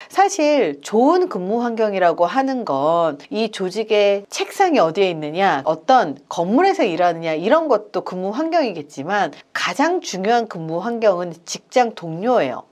사실 좋은 근무 환경이라고 하는 건 이 조직의 책상이 어디에 있느냐, 어떤 건물에서 일하느냐 이런 것도 근무 환경이겠지만 가장 중요한 근무 환경은 직장 동료예요.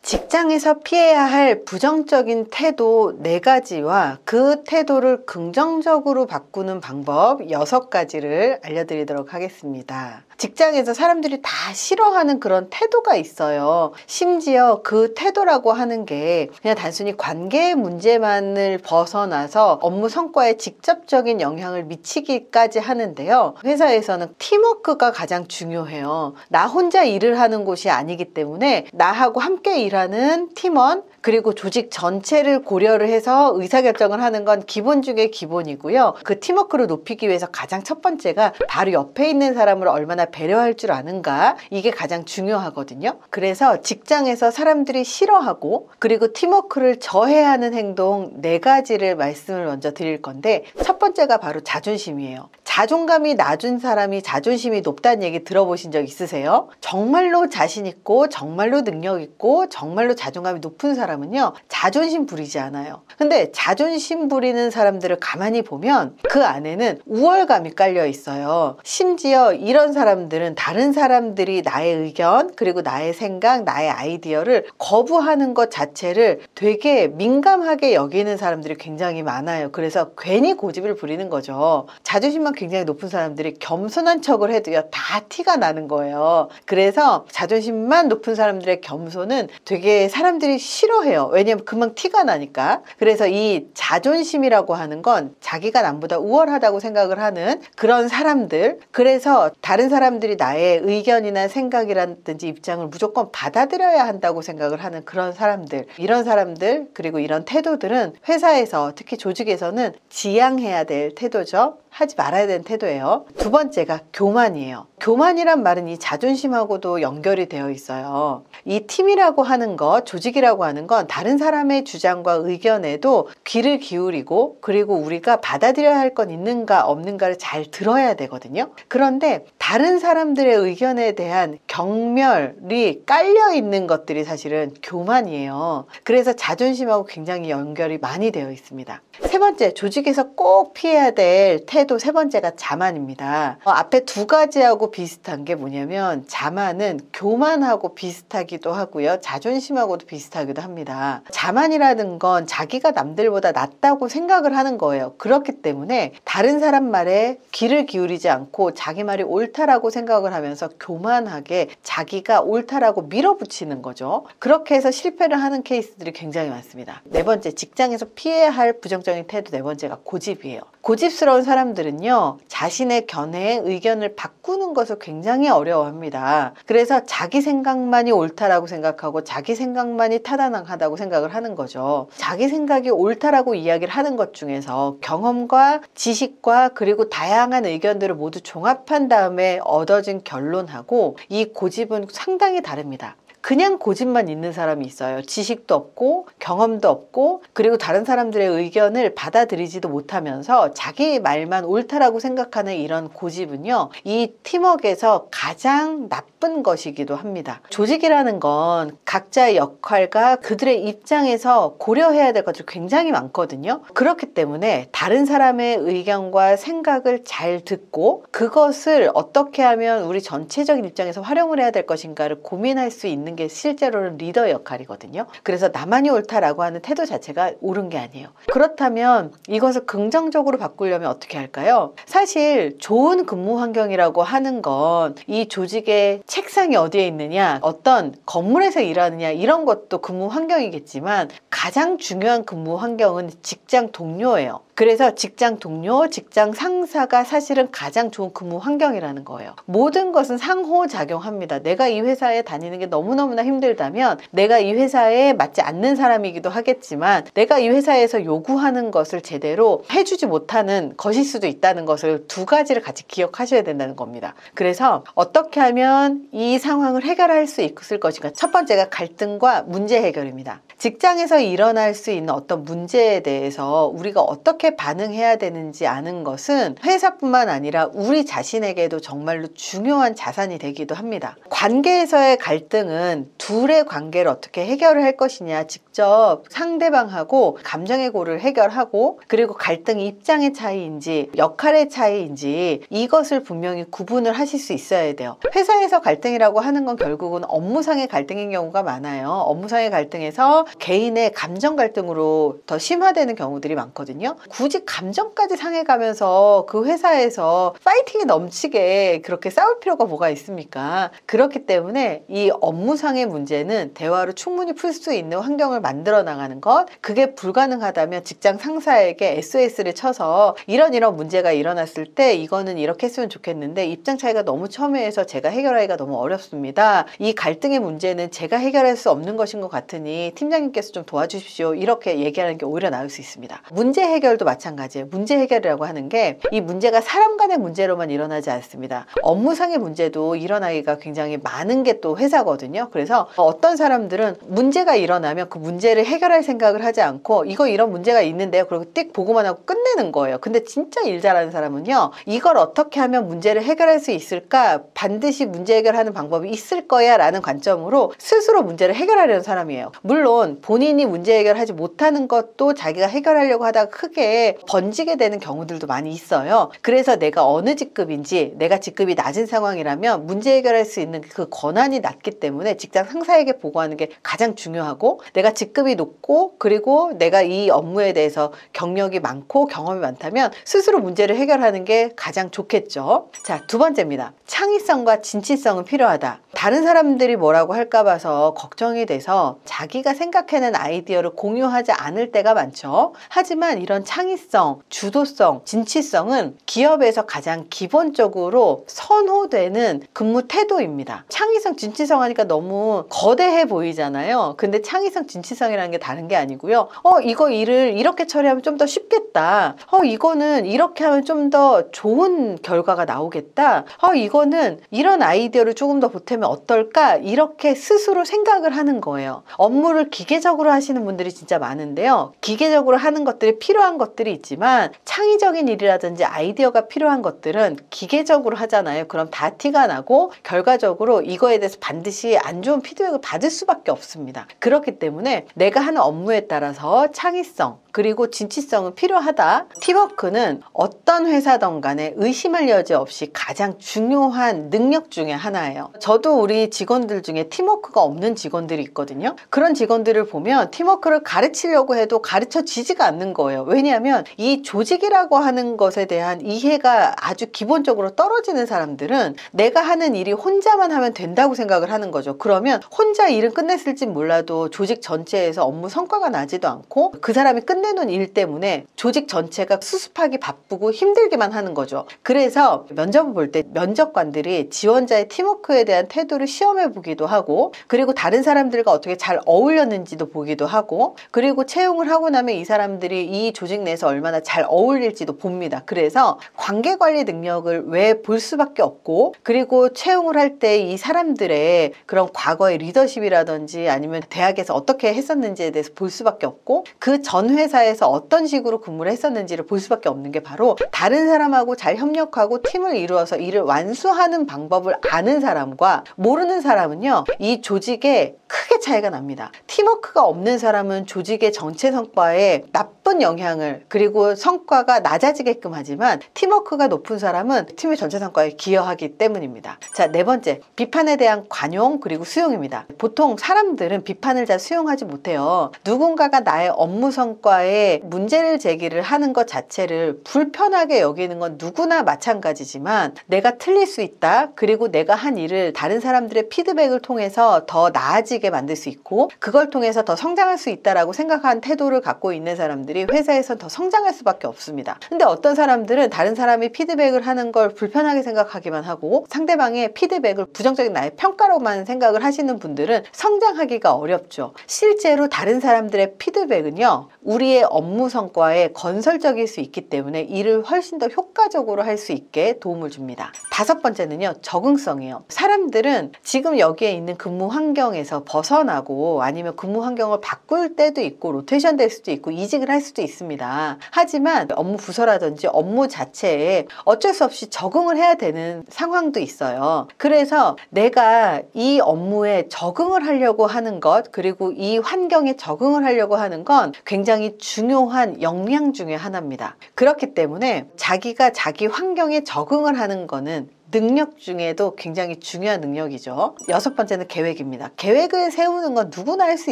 직장에서 피해야 할 부정적인 태도 4가지와 그 태도를 긍정적으로 바꾸는 방법 6가지를 알려드리도록 하겠습니다. 직장에서 사람들이 다 싫어하는 그런 태도가 있어요. 심지어 그 태도라고 하는 게 그냥 단순히 관계의 문제만을 벗어나서 업무 성과에 직접적인 영향을 미치기까지 하는데요. 회사에서는 팀워크가 가장 중요해요. 나 혼자 일을 하는 곳이 아니기 때문에 나하고 함께 일하는 팀원, 그리고 조직 전체를 고려를 해서 의사결정을 하는 건 기본 중에 기본이고요. 그 팀워크를 높이기 위해서 가장 첫 번째가 바로 옆에 있는 사람을 얼마나 배려할 줄 아는가, 이게 가장 중요하거든요. 그래서 직장에서 사람들이 싫어하고 그리고 팀워크를 저해하는 행동 4가지를 말씀을 먼저 드릴 건데, 첫 번째가 바로 자존심이에요. 자존감이 낮은 사람이 자존심이 높다는 얘기 들어보신 적 있으세요? 정말로 자신 있고 정말로 능력 있고 정말로 자존감이 높은 사람은요, 자존심 부리지 않아요. 근데 자존심 부리는 사람들을 가만히 보면 그 안에는 우월감이 깔려 있어요. 심지어 이런 사람들은 다른 사람들이 나의 의견, 그리고 나의 생각, 나의 아이디어를 거부하는 것 자체를 되게 민감하게 여기는 사람들이 굉장히 많아요. 그래서 괜히 고집을 부리는 거죠. 자존심만 굉장히 높은 사람들이 겸손한 척을 해도요, 다 티가 나는 거예요. 그래서 자존심만 높은 사람들의 겸손은 되게 사람들이 싫어해요. 왜냐면 금방 티가 나니까. 그래서 이 자존심이라고 하는 건 자기가 남보다 우월하다고 생각을 하는 그런 사람들, 그래서 다른 사람들이 나의 의견이나 생각이라든지 입장을 무조건 받아들여야 한다고 생각을 하는 그런 사람들, 이런 사람들, 그리고 이런 태도들은 회사에서, 특히 조직에서는 지양해야 될 태도죠. 하지 말아야 되는 태도예요. 두 번째가 교만이에요. 교만이란 말은 이 자존심하고도 연결이 되어 있어요. 이 팀이라고 하는 것, 조직이라고 하는 건 다른 사람의 주장과 의견에도 귀를 기울이고, 그리고 우리가 받아들여야 할 건 있는가 없는가를 잘 들어야 되거든요. 그런데 다른 사람들의 의견에 대한 경멸이 깔려 있는 것들이 사실은 교만이에요. 그래서 자존심하고 굉장히 연결이 많이 되어 있습니다. 세 번째, 조직에서 꼭 피해야 될 태도 세 번째가 자만입니다. 앞에 2가지하고 비슷한 게 뭐냐면, 자만은 교만하고 비슷하기도 하고요, 자존심하고도 비슷하기도 합니다. 자만이라는 건 자기가 남들보다 낫다고 생각을 하는 거예요. 그렇기 때문에 다른 사람 말에 귀를 기울이지 않고 자기 말이 옳다라고 생각을 하면서 교만하게 자기가 옳다라고 밀어붙이는 거죠. 그렇게 해서 실패를 하는 케이스들이 굉장히 많습니다. 네 번째, 직장에서 피해야 할 부정적인 태도 네 번째가 고집이에요. 고집스러운 사람들은요, 자신의 견해에 의견을 바꾸는 것을 굉장히 어려워합니다. 그래서 자기 생각만이 옳다라고 생각하고 자기 생각만이 타당하다고 생각을 하는 거죠. 자기 생각이 옳다라고 이야기를 하는 것 중에서 경험과 지식과 그리고 다양한 의견들을 모두 종합한 다음에 얻어진 결론하고 이 고집은 상당히 다릅니다. 그냥 고집만 있는 사람이 있어요. 지식도 없고 경험도 없고, 그리고 다른 사람들의 의견을 받아들이지도 못하면서 자기 말만 옳다라고 생각하는 이런 고집은요, 이 팀워크에서 가장 나쁜 것이기도 합니다. 조직이라는 건 각자의 역할과 그들의 입장에서 고려해야 될 것들이 굉장히 많거든요. 그렇기 때문에 다른 사람의 의견과 생각을 잘 듣고 그것을 어떻게 하면 우리 전체적인 입장에서 활용을 해야 될 것인가를 고민할 수 있는 게 실제로는 리더의 역할이거든요. 그래서 나만이 옳다라고 하는 태도 자체가 옳은 게 아니에요. 그렇다면 이것을 긍정적으로 바꾸려면 어떻게 할까요? 사실 좋은 근무 환경이라고 하는 건 이 조직의 책상이 어디에 있느냐, 어떤 건물에서 일하느냐 이런 것도 근무 환경이겠지만 가장 중요한 근무 환경은 직장 동료예요. 그래서 직장 동료, 직장 상사가 사실은 가장 좋은 근무 환경이라는 거예요. 모든 것은 상호작용합니다. 내가 이 회사에 다니는 게 너무너무나 힘들다면 내가 이 회사에 맞지 않는 사람이기도 하겠지만 내가 이 회사에서 요구하는 것을 제대로 해주지 못하는 것일 수도 있다는 것을 2가지를 같이 기억하셔야 된다는 겁니다. 그래서 어떻게 하면 이 상황을 해결할 수 있을 것인가? 첫 번째가 갈등과 문제 해결입니다. 직장에서 일어날 수 있는 어떤 문제에 대해서 우리가 어떻게 어떻게 반응해야 되는지 아는 것은 회사뿐만 아니라 우리 자신에게도 정말로 중요한 자산이 되기도 합니다. 관계에서의 갈등은 둘의 관계를 어떻게 해결을 할 것이냐, 직접 상대방하고 감정의 고를 해결하고, 그리고 갈등이 입장의 차이인지 역할의 차이인지 이것을 분명히 구분을 하실 수 있어야 돼요. 회사에서 갈등이라고 하는 건 결국은 업무상의 갈등인 경우가 많아요. 업무상의 갈등에서 개인의 감정 갈등으로 더 심화되는 경우들이 많거든요. 굳이 감정까지 상해가면서 그 회사에서 파이팅이 넘치게 그렇게 싸울 필요가 뭐가 있습니까? 그렇기 때문에 이 업무상의 문제는 대화로 충분히 풀 수 있는 환경을 만들어 나가는 것, 그게 불가능하다면 직장 상사에게 SOS를 쳐서 이런 문제가 일어났을 때 이거는 이렇게 했으면 좋겠는데 입장 차이가 너무 첨예해서 제가 해결하기가 너무 어렵습니다. 이 갈등의 문제는 제가 해결할 수 없는 것인 것 같으니 팀장님께서 좀 도와주십시오. 이렇게 얘기하는 게 오히려 나을 수 있습니다. 문제 해결도 마찬가지예요. 문제 해결이라고 하는 게 이 문제가 사람 간의 문제로만 일어나지 않습니다. 업무상의 문제도 일어나기가 굉장히 많은 게 또 회사거든요. 그래서 어떤 사람들은 문제가 일어나면 그 문제를 해결할 생각을 하지 않고 이거 이런 문제가 있는데요. 그리고 띡 보고만 하고 끝내는 거예요. 근데 진짜 일 잘하는 사람은요. 이걸 어떻게 하면 문제를 해결할 수 있을까? 반드시 문제 해결하는 방법이 있을 거야 라는 관점으로 스스로 문제를 해결하려는 사람이에요. 물론 본인이 문제 해결하지 못하는 것도 자기가 해결하려고 하다가 크게 번지게 되는 경우들도 많이 있어요. 그래서 내가 어느 직급인지, 내가 직급이 낮은 상황이라면 문제 해결할 수 있는 그 권한이 낮기 때문에 직장 상사에게 보고하는 게 가장 중요하고, 내가 직급이 높고 그리고 내가 이 업무에 대해서 경력이 많고 경험이 많다면 스스로 문제를 해결하는 게 가장 좋겠죠. 자, 두 번째입니다. 창의성과 진취성은 필요하다. 다른 사람들이 뭐라고 할까 봐서 걱정이 돼서 자기가 생각해낸 아이디어를 공유하지 않을 때가 많죠. 하지만 이런 창의성, 주도성, 진취성은 기업에서 가장 기본적으로 선호되는 근무 태도입니다. 창의성, 진취성 하니까 너무 거대해 보이잖아요. 근데 창의성, 진취성이라는 게 다른 게 아니고요. 이거 일을 이렇게 처리하면 좀 더 쉽겠다. 이거는 이렇게 하면 좀 더 좋은 결과가 나오겠다. 이거는 이런 아이디어를 조금 더 보태면 어떨까? 이렇게 스스로 생각을 하는 거예요. 업무를 기계적으로 하시는 분들이 진짜 많은데요. 기계적으로 하는 것들이 필요한 것들이 있지만 창의적인 일이라든지 아이디어가 필요한 것들은 기계적으로 하잖아요. 그럼 다 티가 나고 결과적으로 이거에 대해서 반드시 안 좋은 피드백을 받을 수밖에 없습니다. 그렇기 때문에 내가 하는 업무에 따라서 창의성 그리고 진취성은 필요하다. 팀워크는 어떤 회사든 간에 의심할 여지 없이 가장 중요한 능력 중에 하나예요. 저도 우리 직원들 중에 팀워크가 없는 직원들이 있거든요. 그런 직원들을 보면 팀워크를 가르치려고 해도 가르쳐지지가 않는 거예요. 왜냐하면 이 조직이라고 하는 것에 대한 이해가 아주 기본적으로 떨어지는 사람들은 내가 하는 일이 혼자만 하면 된다고 생각을 하는 거죠. 그러면 혼자 일은 끝냈을지 몰라도 조직 전체에서 업무 성과가 나지도 않고 그 사람이 끝내놓은 일 때문에 조직 전체가 수습하기 바쁘고 힘들기만 하는 거죠. 그래서 면접을 볼 때 면접관들이 지원자의 팀워크에 대한 태도를 시험해 보기도 하고, 그리고 다른 사람들과 어떻게 잘 어울렸는지도 보기도 하고, 그리고 채용을 하고 나면 이 사람들이 이 조직 내에서 얼마나 잘 어울릴지도 봅니다. 그래서 관계관리 능력을 왜 볼 수밖에 없고, 그리고 채용을 할 때 이 사람들의 그런 과거의 리더십이라든지 아니면 대학에서 어떻게 했었는지에 대해서 볼 수밖에 없고, 그 전 회사에서 어떤 식으로 근무를 했었는지를 볼 수밖에 없는 게 바로 다른 사람하고 잘 협력하고 팀을 이루어서 일을 완수하는 방법을 아는 사람과 모르는 사람은요, 이 조직에 크게 차이가 납니다. 팀워크가 없는 사람은 조직의 전체 성과에 나쁜 영향을, 그리고 성과가 낮아지게끔 하지만 팀워크가 높은 사람은 팀의 전체 성과에 기여하기 때문입니다. 자, 네 번째, 비판에 대한 관용 그리고 수용입니다. 보통 사람들은 비판을 잘 수용하지 못해요. 누군가가 나의 업무 성과에 문제를 제기를 하는 것 자체를 불편하게 여기는 건 누구나 마찬가지지만, 내가 틀릴 수 있다, 그리고 내가 한 일을 다른 사람들의 피드백을 통해서 더 나아지게 만들 수 있고 그걸 통해서 더 성장할 수 있다라고 생각한 태도를 갖고 있는 사람들이 회사에서 더 성장할 수밖에 없습니다. 근데 어떤 사람들은 다른 사람이 피드백을 하는 걸 불편하게 생각하기만 하고 상대방의 피드백을 부정적인 나의 평가로만 생각을 하시는 분들은 성장하기가 어렵죠. 실제로 다른 사람들의 피드백은요, 우리의 업무 성과에 건설적일 수 있기 때문에 일을 훨씬 더 효과적으로 할 수 있게 도움을 줍니다. 다섯 번째는요, 적응성이에요. 사람들은 지금 여기에 있는 근무 환경에서 벗어나고 아니면 근무 환경을 바꿀 때도 있고 로테이션 될 수도 있고 이직을 할 수도 있습니다. 하지만 업무 부서라든지 업무 자체에 어쩔 수 없이 적응을 해야 되는 상황도 있어요. 그래서 내가 이 업무에 적응을 하려고 하는 것, 그리고 이 환경에 적응을 하려고 하는 건 굉장히 중요한 역량 중에 하나입니다. 그렇기 때문에 자기가 자기 환경에 적응을 하는 거는 능력 중에도 굉장히 중요한 능력이죠. 6번째는 계획입니다. 계획을 세우는 건 누구나 할 수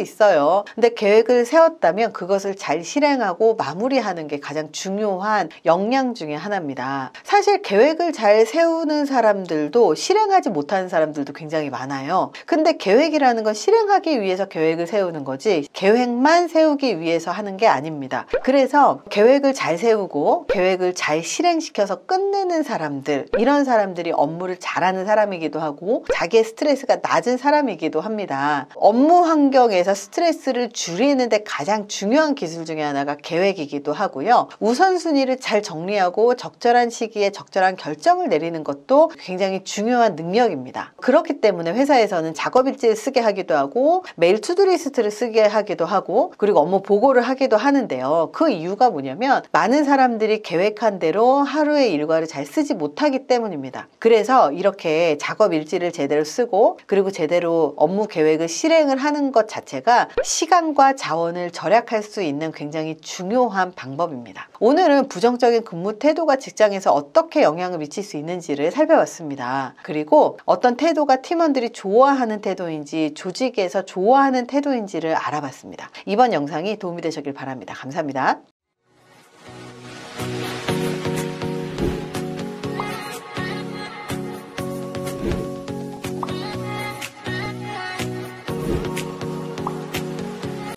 있어요. 근데 계획을 세웠다면 그것을 잘 실행하고 마무리하는 게 가장 중요한 역량 중에 하나입니다. 사실 계획을 잘 세우는 사람들도 실행하지 못하는 사람들도 굉장히 많아요. 근데 계획이라는 건 실행하기 위해서 계획을 세우는 거지 계획만 세우기 위해서 하는 게 아닙니다. 그래서 계획을 잘 세우고 계획을 잘 실행시켜서 끝내는 사람들, 이런 사람들이 업무를 잘하는 사람이기도 하고 자기의 스트레스가 낮은 사람이기도 합니다. 업무 환경에서 스트레스를 줄이는데 가장 중요한 기술 중에 하나가 계획이기도 하고요. 우선순위를 잘 정리하고 적절한 시기에 적절한 결정을 내리는 것도 굉장히 중요한 능력입니다. 그렇기 때문에 회사에서는 작업일지를 쓰게 하기도 하고 메일 투두리스트를 쓰게 하기도 하고 그리고 업무 보고를 하기도 하는데요. 그 이유가 뭐냐면 많은 사람들이 계획한 대로 하루의 일과를 잘 쓰지 못하기 때문입니다. 그래서 이렇게 작업 일지를 제대로 쓰고 그리고 제대로 업무 계획을 실행을 하는 것 자체가 시간과 자원을 절약할 수 있는 굉장히 중요한 방법입니다. 오늘은 부정적인 근무 태도가 직장에서 어떻게 영향을 미칠 수 있는지를 살펴봤습니다. 그리고 어떤 태도가 팀원들이 좋아하는 태도인지 조직에서 좋아하는 태도인지를 알아봤습니다. 이번 영상이 도움이 되셨길 바랍니다. 감사합니다.